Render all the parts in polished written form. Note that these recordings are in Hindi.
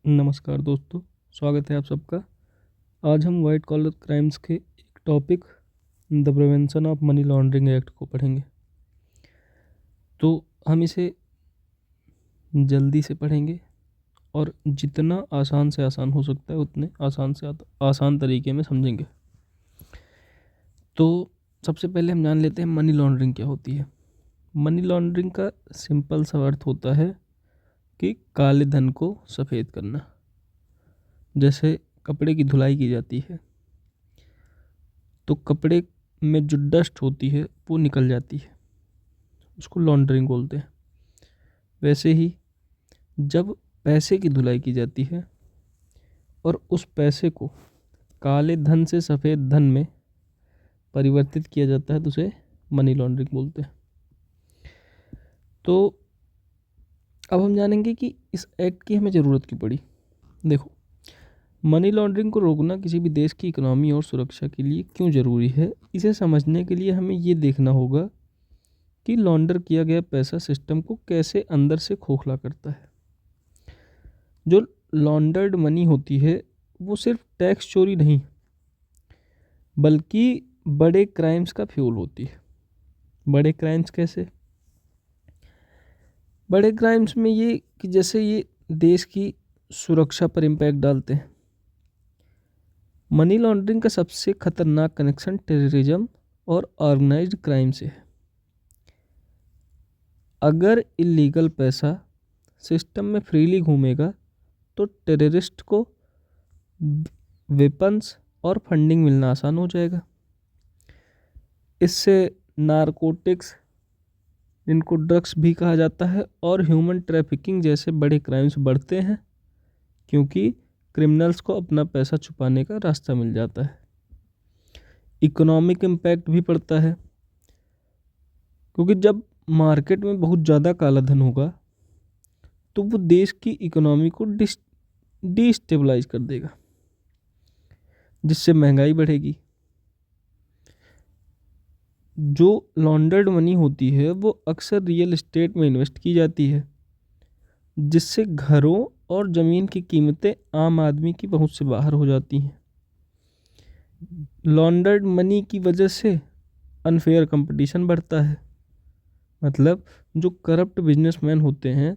नमस्कार दोस्तों, स्वागत है आप सबका। आज हम वाइट कॉलर क्राइम्स के एक topic the prevention of money laundering act को पढ़ेंगे। तो हम इसे जल्दी से पढ़ेंगे और जितना आसान से आसान हो सकता है उतने आसान से आसान तरीके में समझेंगे। तो सबसे पहले हम जान लेते हैं मनी लॉन्ड्रिंग क्या होती है। मनी लॉन्ड्रिंग का सिंपल सा अर्थ होता है कि काले धन को सफ़ेद करना। जैसे कपड़े की धुलाई की जाती है तो कपड़े में जो डस्ट होती है वो निकल जाती है, उसको लॉन्ड्रिंग बोलते हैं। वैसे ही जब पैसे की धुलाई की जाती है और उस पैसे को काले धन से सफ़ेद धन में परिवर्तित किया जाता है तो उसे मनी लॉन्ड्रिंग बोलते हैं। तो अब हम जानेंगे कि इस एक्ट की हमें ज़रूरत क्यों पड़ी। देखो, मनी लॉन्ड्रिंग को रोकना किसी भी देश की इकोनॉमी और सुरक्षा के लिए क्यों ज़रूरी है, इसे समझने के लिए हमें ये देखना होगा कि लॉन्डर किया गया पैसा सिस्टम को कैसे अंदर से खोखला करता है। जो लॉन्डर्ड मनी होती है वो सिर्फ टैक्स चोरी नहीं बल्कि बड़े क्राइम्स का फ्यूल होती है। बड़े क्राइम्स कैसे? बड़े क्राइम्स में ये कि जैसे ये देश की सुरक्षा पर इम्पैक्ट डालते हैं। मनी लॉन्ड्रिंग का सबसे खतरनाक कनेक्शन टेररिज्म और ऑर्गेनाइज्ड क्राइम से है। अगर इलीगल पैसा सिस्टम में फ्रीली घूमेगा तो टेररिस्ट को वेपन्स और फंडिंग मिलना आसान हो जाएगा। इससे नारकोटिक्स, जिनको ड्रग्स भी कहा जाता है, और ह्यूमन ट्रैफिकिंग जैसे बड़े क्राइम्स बढ़ते हैं, क्योंकि क्रिमिनल्स को अपना पैसा छुपाने का रास्ता मिल जाता है। इकोनॉमिक इम्पैक्ट भी पड़ता है, क्योंकि जब मार्केट में बहुत ज़्यादा काला धन होगा तो वो देश की इकोनॉमी को डिस्टेबलाइज कर देगा, जिससे महंगाई बढ़ेगी। जो लॉन्डर्ड मनी होती है वो अक्सर रियल एस्टेट में इन्वेस्ट की जाती है, जिससे घरों और ज़मीन की कीमतें आम आदमी की पहुंच से बाहर हो जाती हैं। लॉन्डर्ड मनी की वजह से अनफेयर कंपटीशन बढ़ता है। मतलब जो करप्ट बिजनेसमैन होते हैं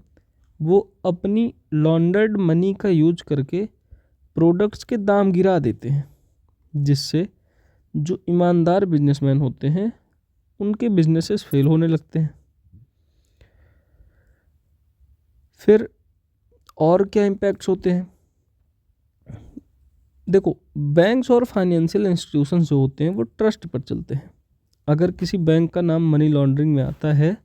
वो अपनी लॉन्डर्ड मनी का यूज करके प्रोडक्ट्स के दाम गिरा देते हैं, जिससे जो ईमानदार बिजनेसमैन होते हैं उनके बिजनेसेस फेल होने लगते हैं। फिर और क्या इम्पैक्ट्स होते हैं? देखो, बैंक्स और फाइनेंशियल इंस्टीट्यूशंस जो होते हैं वो ट्रस्ट पर चलते हैं। अगर किसी बैंक का नाम मनी लॉन्ड्रिंग में आता है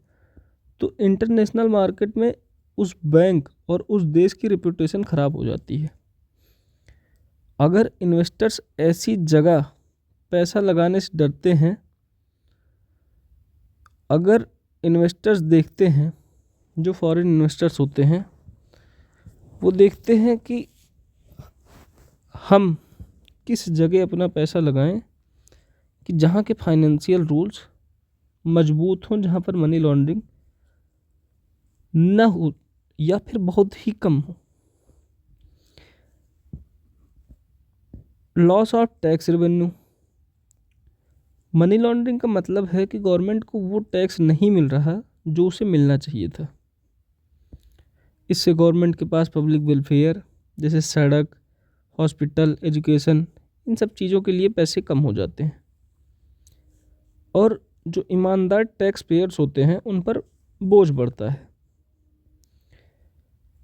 तो इंटरनेशनल मार्केट में उस बैंक और उस देश की रेपुटेशन खराब हो जाती है। अगर इन्वेस्टर्स ऐसी जगह पैसा लगाने से डरते हैं, अगर इन्वेस्टर्स देखते हैं, जो फॉरेन इन्वेस्टर्स होते हैं वो देखते हैं कि हम किस जगह अपना पैसा लगाएं कि जहां के फाइनेंशियल रूल्स मजबूत हों, जहां पर मनी लॉन्ड्रिंग न हो या फिर बहुत ही कम हो। Loss of tax revenue. Money laundering का मतलब है कि गवर्नमेंट को वो टैक्स नहीं मिल रहा जो उसे मिलना चाहिए था। इससे गवर्नमेंट के पास पब्लिक वेलफेयर जैसे सड़क, हॉस्पिटल, एजुकेशन, इन सब चीज़ों के लिए पैसे कम हो जाते हैं, और जो ईमानदार टैक्स पेयर्स होते हैं उन पर बोझ बढ़ता है।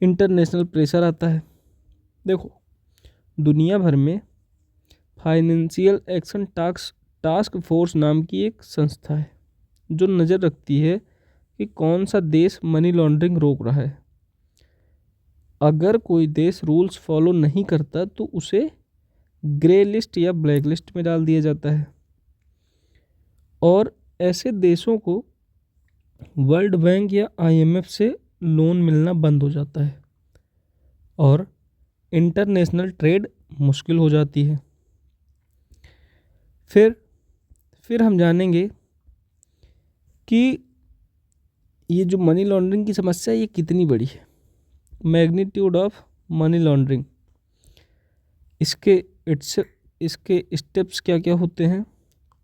इंटरनेशनल प्रेशर आता है। देखो, दुनिया भर में फाइनेंशियल एक्शन टास्क फोर्स नाम की एक संस्था है जो नज़र रखती है कि कौन सा देश मनी लॉन्ड्रिंग रोक रहा है। अगर कोई देश रूल्स फॉलो नहीं करता तो उसे ग्रे लिस्ट या ब्लैक लिस्ट में डाल दिया जाता है, और ऐसे देशों को वर्ल्ड बैंक या आईएमएफ से लोन मिलना बंद हो जाता है और इंटरनेशनल ट्रेड मुश्किल हो जाती है। फिर हम जानेंगे कि ये जो मनी लॉन्ड्रिंग की समस्या ये कितनी बड़ी है। मैग्नीट्यूड ऑफ मनी लॉन्ड्रिंग, इसके स्टेप्स क्या क्या होते हैं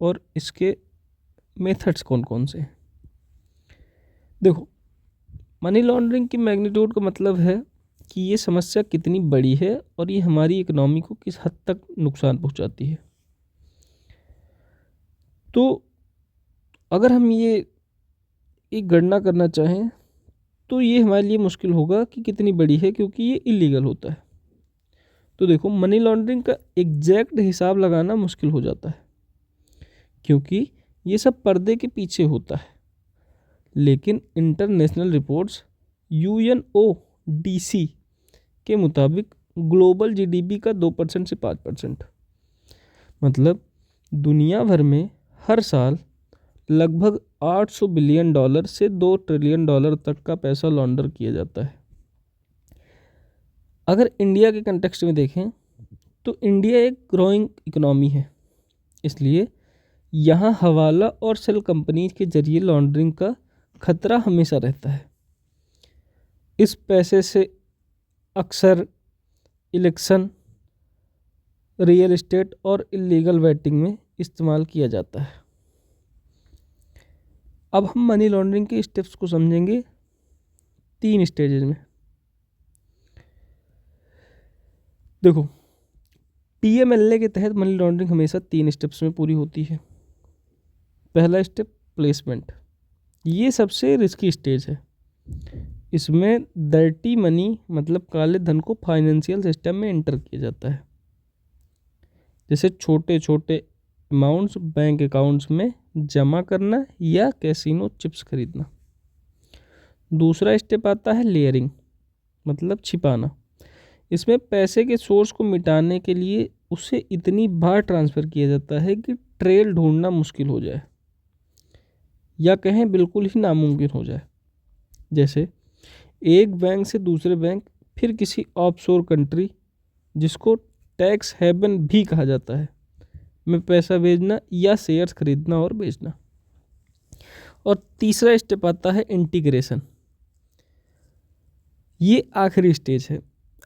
और इसके मेथड्स कौन कौन से हैं। देखो, मनी लॉन्ड्रिंग की मैग्नीट्यूड का मतलब है कि ये समस्या कितनी बड़ी है और ये हमारी इकोनॉमी को किस हद तक नुकसान पहुंचाती है। तो अगर हम ये एक गणना करना चाहें तो ये हमारे लिए मुश्किल होगा कि कितनी बड़ी है, क्योंकि ये इलीगल होता है। तो देखो, मनी लॉन्ड्रिंग का एग्जैक्ट हिसाब लगाना मुश्किल हो जाता है, क्योंकि ये सब पर्दे के पीछे होता है। लेकिन इंटरनेशनल रिपोर्ट्स UNODC के मुताबिक ग्लोबल GDP का 2% से 5%, मतलब दुनिया भर में हर साल लगभग $800 बिलियन से $2 ट्रिलियन तक का पैसा लॉन्डर किया जाता है। अगर इंडिया के कंटेक्स्ट में देखें तो इंडिया एक ग्रोइंग इकोनॉमी है, इसलिए यहाँ हवाला और सेल कंपनी के जरिए लॉन्ड्रिंग का खतरा हमेशा रहता है। इस पैसे से अक्सर इलेक्शन, रियल एस्टेट और इलीगल वेटिंग में इस्तेमाल किया जाता है। अब हम मनी लॉन्ड्रिंग के स्टेप्स को समझेंगे 3 स्टेजेस में। देखो, PMLA के तहत मनी लॉन्ड्रिंग हमेशा 3 स्टेप्स में पूरी होती है। पहला स्टेप, प्लेसमेंट। ये सबसे रिस्की स्टेज है। इसमें डर्टी मनी मतलब काले धन को फाइनेंशियल सिस्टम में एंटर किया जाता है, जैसे छोटे छोटे अमाउंट्स बैंक अकाउंट्स में जमा करना या कैसीनो चिप्स खरीदना। दूसरा स्टेप आता है लेयरिंग, मतलब छिपाना। इसमें पैसे के सोर्स को मिटाने के लिए उसे इतनी बार ट्रांसफ़र किया जाता है कि ट्रेल ढूंढना मुश्किल हो जाए, या कहें बिल्कुल ही नामुमकिन हो जाए। जैसे एक बैंक से दूसरे बैंक, फिर किसी ऑफशोर कंट्री जिसको टैक्स हेवन भी कहा जाता है, में पैसा भेजना या शेयर्स खरीदना और बेचना। और तीसरा स्टेप आता है इंटीग्रेशन। ये आखिरी स्टेज है।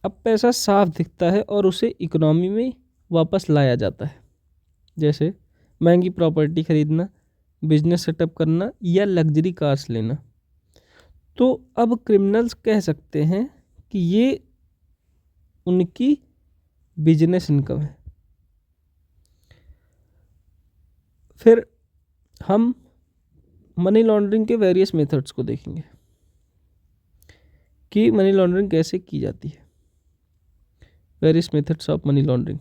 अब पैसा साफ दिखता है और उसे इकोनॉमी में वापस लाया जाता है, जैसे महंगी प्रॉपर्टी खरीदना, बिजनेस सेटअप करना या लग्जरी कार्स लेना। तो अब क्रिमिनल्स कह सकते हैं कि ये उनकी बिजनेस इनकम है। फिर हम मनी लॉन्ड्रिंग के वेरियस मेथड्स को देखेंगे कि मनी लॉन्ड्रिंग कैसे की जाती है। Various methods of money laundering.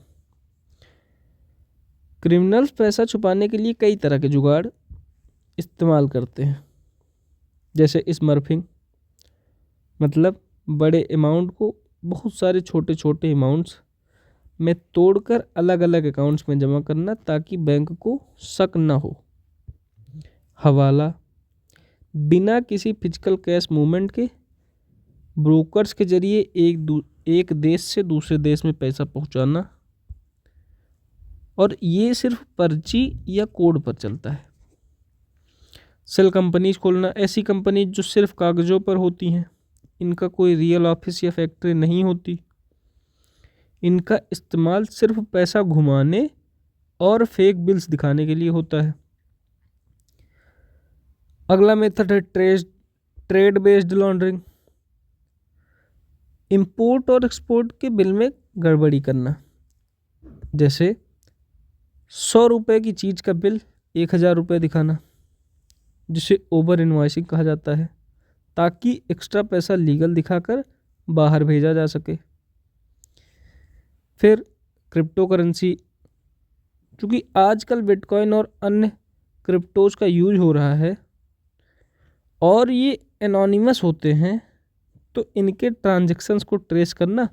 Criminals पैसा छुपाने के लिए कई तरह के जुगाड़ इस्तेमाल करते हैं, जैसे स्मर्फिंग, मतलब बड़े अमाउंट को बहुत सारे छोटे छोटे अमाउंट्स में तोड़कर अलग अलग अकाउंट्स में जमा करना ताकि बैंक को शक न हो। हवाला, बिना किसी फिजिकल कैश मूवमेंट के ब्रोकर्स के जरिए एक देश से दूसरे देश में पैसा पहुंचाना, और ये सिर्फ पर्ची या कोड पर चलता है। सेल कंपनीज खोलना, ऐसी कंपनीज जो सिर्फ कागज़ों पर होती हैं, इनका कोई रियल ऑफिस या फैक्ट्री नहीं होती। इनका इस्तेमाल सिर्फ पैसा घुमाने और फेक बिल्स दिखाने के लिए होता है। अगला मेथड है ट्रेड बेस्ड लॉन्ड्रिंग। इंपोर्ट और एक्सपोर्ट के बिल में गड़बड़ी करना, जैसे 100 रुपये की चीज़ का बिल 1000 रुपये दिखाना, जिसे ओवर इनवॉइसिंग कहा जाता है, ताकि एक्स्ट्रा पैसा लीगल दिखाकर बाहर भेजा जा सके। फिर क्रिप्टो करेंसी, चूँकि आजकल बिटकॉइन और अन्य क्रिप्टोज का यूज हो रहा है और ये एनोनिमस होते हैं, तो इनके ट्रांजैक्शंस को ट्रेस करना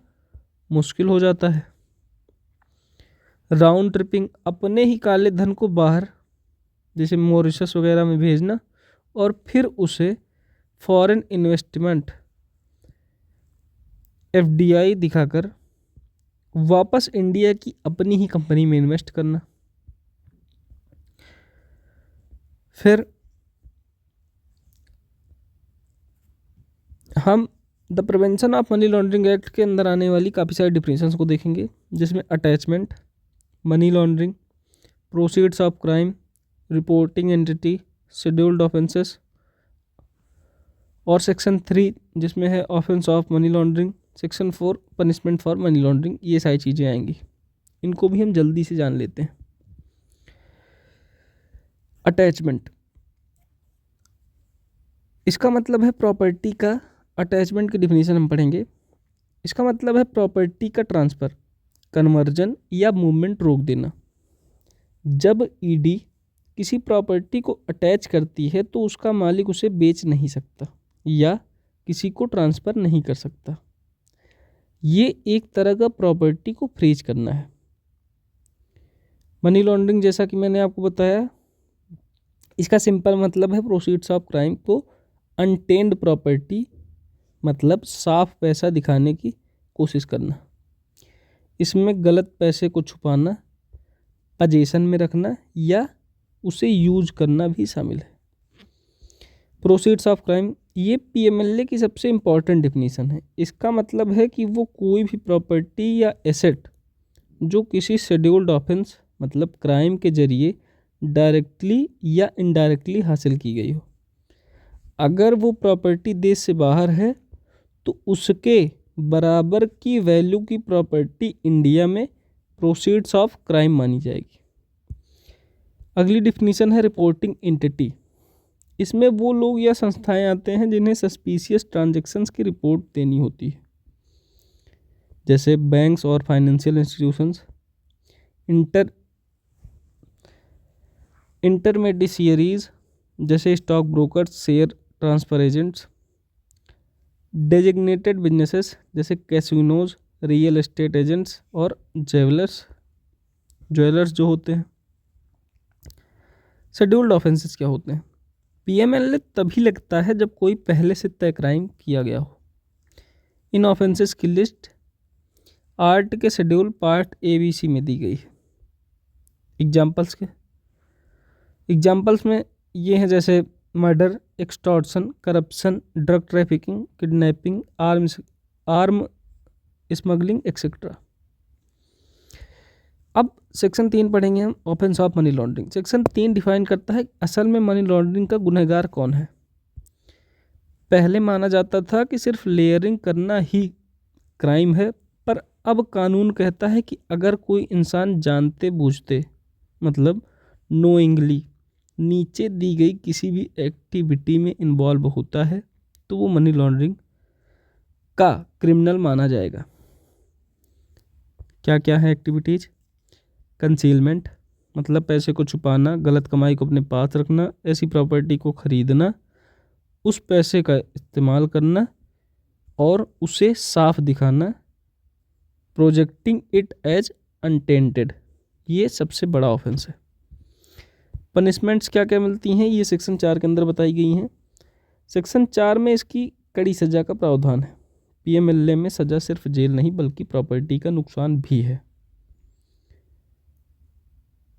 मुश्किल हो जाता है। राउंड ट्रिपिंग, अपने ही काले धन को बाहर जैसे मॉरिशस वगैरह में भेजना और फिर उसे फॉरेन इन्वेस्टमेंट FDI दिखाकर वापस इंडिया की अपनी ही कंपनी में इन्वेस्ट करना। फिर हम the prevention of money laundering act के अंदर आने वाली काफ़ी सारी डिफिनेशंस को देखेंगे, जिसमें attachment, money laundering, proceeds of crime, reporting entity, scheduled offences और सेक्शन 3 जिसमें है offence of money laundering, section 4 punishment for money laundering. ये सारी चीज़ें आएंगी, इनको भी हम जल्दी से जान लेते हैं। अटैचमेंट, इसका मतलब है प्रॉपर्टी का, अटैचमेंट की डिफिनीशन हम पढ़ेंगे। इसका मतलब है प्रॉपर्टी का ट्रांसफ़र, कन्वर्जन या मूवमेंट रोक देना। जब ईडी किसी प्रॉपर्टी को अटैच करती है तो उसका मालिक उसे बेच नहीं सकता या किसी को ट्रांसफ़र नहीं कर सकता। ये एक तरह का प्रॉपर्टी को फ्रीज करना है। मनी लॉन्ड्रिंग, जैसा कि मैंने आपको बताया, इसका सिंपल मतलब है प्रोसीड्स ऑफ क्राइम को अनटेन्ड प्रॉपर्टी, मतलब साफ पैसा दिखाने की कोशिश करना। इसमें गलत पैसे को छुपाना, पजेशन में रखना या उसे यूज करना भी शामिल है। प्रोसीड्स ऑफ क्राइम, ये पीएमएलए की सबसे इम्पॉर्टेंट डिफिनीशन है। इसका मतलब है कि वो कोई भी प्रॉपर्टी या एसेट जो किसी शेड्यूल्ड ऑफेंस मतलब क्राइम के जरिए डायरेक्टली या इनडायरेक्टली हासिल की गई हो। अगर वो प्रॉपर्टी देश से बाहर है तो उसके बराबर की वैल्यू की प्रॉपर्टी इंडिया में प्रोसीड्स ऑफ क्राइम मानी जाएगी। अगली डिफिनीशन है रिपोर्टिंग एंटिटी। इसमें वो लोग या संस्थाएं आते हैं जिन्हें सस्पिशियस ट्रांजैक्शंस की रिपोर्ट देनी होती है, जैसे बैंक्स और फाइनेंशियल इंस्टीट्यूशंस, इंटरमेडिशियरीज जैसे stock brokers, share transfer agents, designated businesses जैसे कैसिनोज, रियल एस्टेट एजेंट्स और ज्वेलर्स जो होते हैं। शेड्यूल्ड ऑफेंसेस क्या होते हैं? पीएमएलए तभी लगता है जब कोई पहले से तय क्राइम किया गया हो। इन ऑफेंसेस की लिस्ट आर्ट के शेड्यूल पार्ट ABC में दी गई है। एग्जाम्पल्स में ये हैं जैसे murder, extortion, corruption, drug trafficking, kidnapping, arm smuggling etcetera. अब सेक्शन 3 पढ़ेंगे हम, offence of money laundering. Section 3 define करता है असल में मनी लॉन्ड्रिंग का गुनहगार कौन है। पहले माना जाता था कि सिर्फ लेयरिंग करना ही क्राइम है, पर अब कानून कहता है कि अगर कोई इंसान जानते बूझते मतलब नोइंगली नीचे दी गई किसी भी एक्टिविटी में इन्वॉल्व होता है तो वो मनी लॉन्ड्रिंग का क्रिमिनल माना जाएगा। क्या क्या है एक्टिविटीज? कंसीलमेंट मतलब पैसे को छुपाना, गलत कमाई को अपने पास रखना, ऐसी प्रॉपर्टी को खरीदना, उस पैसे का इस्तेमाल करना और उसे साफ दिखाना, प्रोजेक्टिंग इट एज अनटेंटेड, ये सबसे बड़ा ऑफेंस है। पनिशमेंट्स क्या क्या मिलती हैं ये सेक्शन 4 के अंदर बताई गई हैं। सेक्शन 4 में इसकी कड़ी सज़ा का प्रावधान है। पीएमएलए में सज़ा सिर्फ जेल नहीं बल्कि प्रॉपर्टी का नुकसान भी है,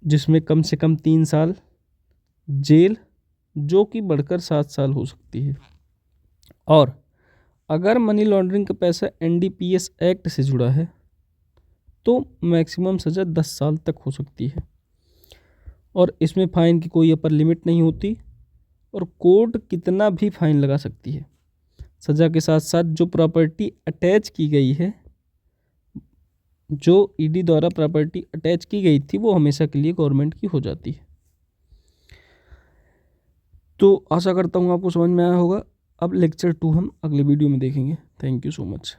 जिसमें कम से कम 3 साल जेल जो कि बढ़कर 7 साल हो सकती है। और अगर मनी लॉन्ड्रिंग का पैसा NDPS एक्ट से जुड़ा है तो मैक्सिमम सज़ा 10 साल तक हो सकती है। और इसमें फ़ाइन की कोई अपर लिमिट नहीं होती और कोर्ट कितना भी फाइन लगा सकती है। सज़ा के साथ साथ जो प्रॉपर्टी अटैच की गई है, जो ईडी द्वारा प्रॉपर्टी अटैच की गई थी, वो हमेशा के लिए गवर्नमेंट की हो जाती है। तो आशा करता हूँ आपको समझ में आया होगा। अब लेक्चर 2 हम अगले वीडियो में देखेंगे। Thank you so much.